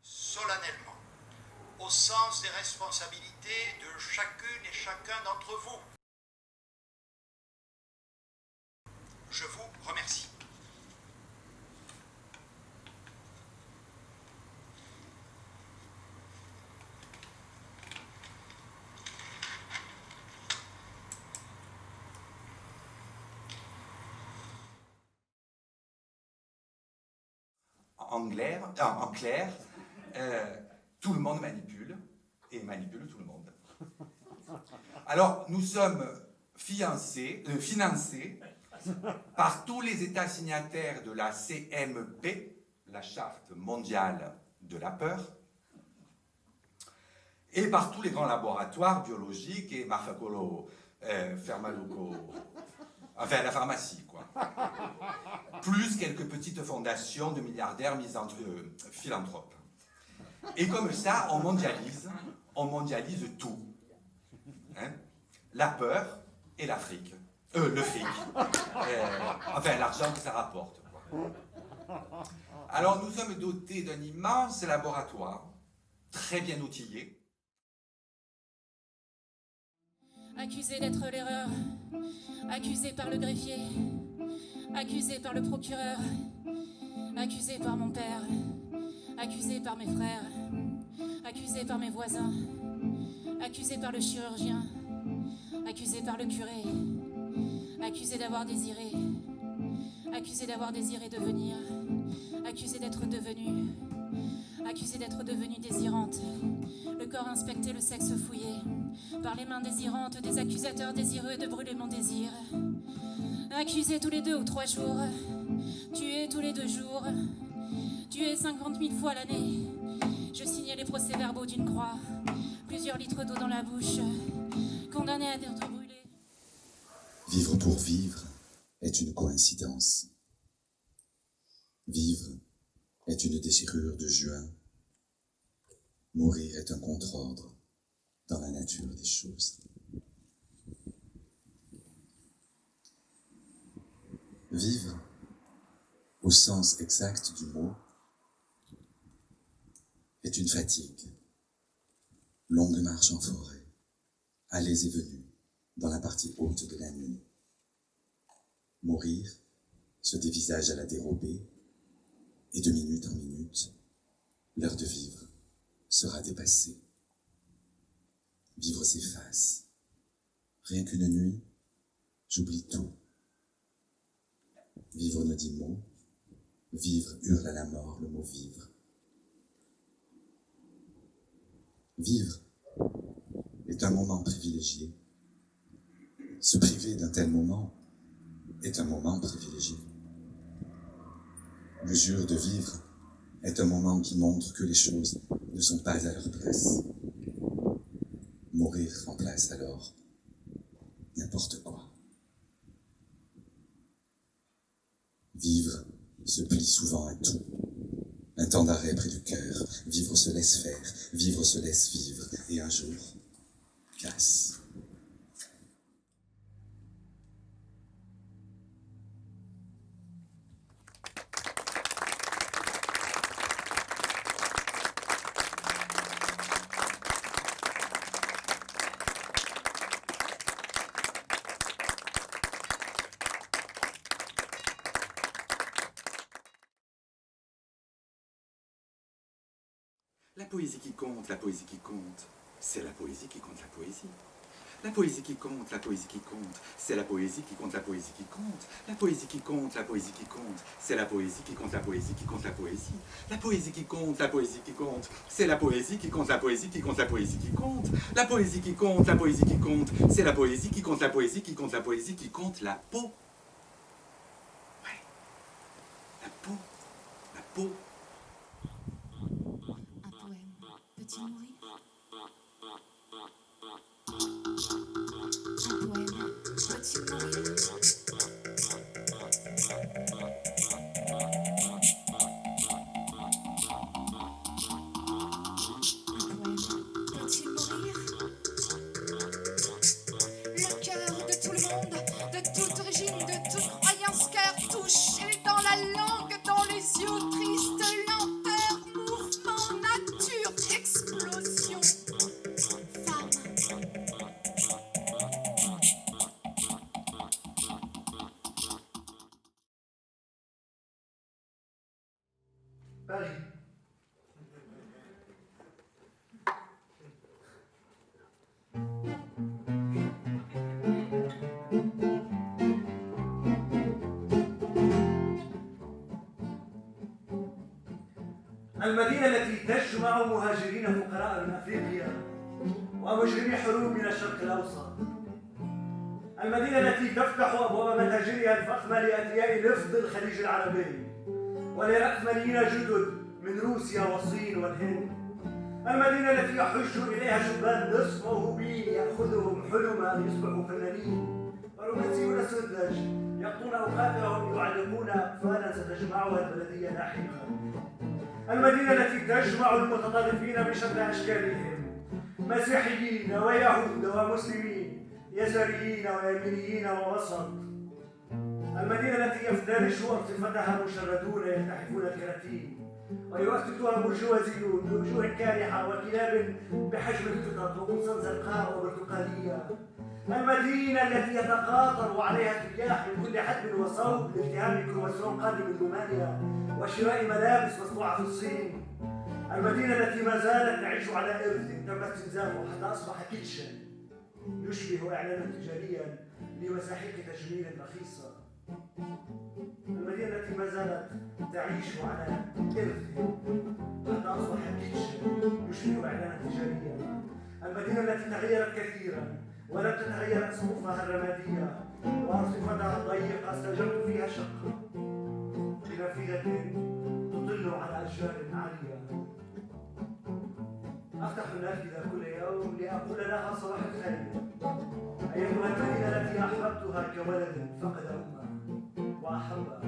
solennellement au sens des responsabilités de chacune et chacun d'entre vous. Je vous remercie. En clair, tout le monde manipule, et manipule tout le monde. Alors, nous sommes financés par tous les États signataires de la CMP, la Charte mondiale de la peur, et par tous les grands laboratoires biologiques et enfin la pharmacie, quoi. Plus quelques petites fondations de milliardaires philanthropes. Et comme ça, on mondialise tout. Hein? La peur et l'Afrique. Le fric. Enfin, l'argent que ça rapporte, quoi. Alors, nous sommes dotés d'un immense laboratoire, très bien outillé. Accusé d'être l'erreur, accusé par le greffier, accusé par le procureur, accusé par mon père, accusé par mes frères, accusé par mes voisins, accusé par le chirurgien, accusé par le curé, accusé d'avoir désiré devenir, accusé d'être devenu, accusé d'être devenue désirante, le corps inspecté, le sexe fouillé, par les mains désirantes des accusateurs désireux de brûler mon désir. Accusés tous les 2 ou 3 jours, tués tous les 2 jours, tués 50 000 fois l'année. Je signais les procès-verbaux d'une croix, plusieurs litres d'eau dans la bouche, condamné à être brûlé. Vivre pour vivre est une coïncidence. Vivre est une déchirure de juin. Mourir est un contre-ordre dans la nature des choses. Vivre, au sens exact du mot, est une fatigue. Longue marche en forêt, allées et venues dans la partie haute de la nuit. Mourir se dévisage à la dérobée, et de minute en minute, l'heure de vivre sera dépassée. Vivre s'efface. Rien qu'une nuit, j'oublie tout. Vivre ne dit mot. Vivre hurle à la mort le mot vivre. Vivre est un moment privilégié. Se priver d'un tel moment est un moment privilégié. L'usure de vivre est un moment qui montre que les choses ne sont pas à leur place. Mourir remplace alors n'importe quoi. Vivre se plie souvent à tout. Un temps d'arrêt près du cœur. Vivre se laisse faire. Vivre se laisse vivre. Et un jour, casse. La poésie qui compte, la poésie qui compte, c'est la poésie qui compte la poésie. La poésie qui compte, la poésie qui compte, c'est la poésie qui compte la poésie qui compte. La poésie qui compte, la poésie qui compte, c'est la poésie qui compte la poésie qui compte la poésie. La poésie qui compte, la poésie qui compte, c'est la poésie qui compte la poésie qui compte la poésie qui compte. La poésie qui compte, la poésie qui compte, c'est la poésie qui compte la poésie qui compte la poésie qui compte la peau. Ouais. La peau. La peau. Un poème peut-il mourir? Un poème peut-il mourir? Un poème peut-il mourir? Le cœur de tout le monde, de toute origine, de toute croyance, cœur touché dans la langue, dans les yeux tristes. باريس. المدينة التي تجمع مهاجرين فقراء من أفريقيا ومجرمي حروب من الشرق الأوسط. المدينة التي تفتح أبواب متاجرها الفخمة لأثرياء نفط الخليج العربي ولرأسماليين جدد من روسيا والصين والهند. المدينة التي يحج إليها شبان نصف موهوبين يأخذهم حلم أن يصبحوا فنانين، ورومانسيون سذج يقضون أوقاتهم يعلقون أقفالا ستجمعها البلدية لاحقا. المدينة التي تجمع المتطرفين بشتى أشكالهم، مسيحيين ويهود ومسلمين، يساريين ويمينيين ووسط. المدينة التي يفترش أرصفتها مشردون يلتحفون الكراتين ويؤسسها برجوازيون بوجوه كالحة وكلاب بحجم القطط وقصص زرقاء وبرتقالية. المدينة التي يتقاطر عليها السياح من كل حدب وصوب لالتهام كرواسون قادم من رومانيا وشراء ملابس مصنوعة في الصين. المدينة التي ما زالت تعيش على إرث تم استنزافه حتى أصبح كيتشن يشبه إعلانا تجاريا لمساحيق تجميل رخيصة. المدينة التي ما زالت تعيش على إرث حتى أصبح كيتشن يشبه إعلانا تجاريا. المدينة التي تغيرت كثيرا ولم تتغير أسقفها الرمادية وأرصفتها الضيقة استأجرت فيها شقة بنافذة تطل على أشجار عالية. أفتح النافذة كل يوم لأقول لها صباح الخير أيتها المدينة التي أحببتها كولد فقد أمه وأحبها.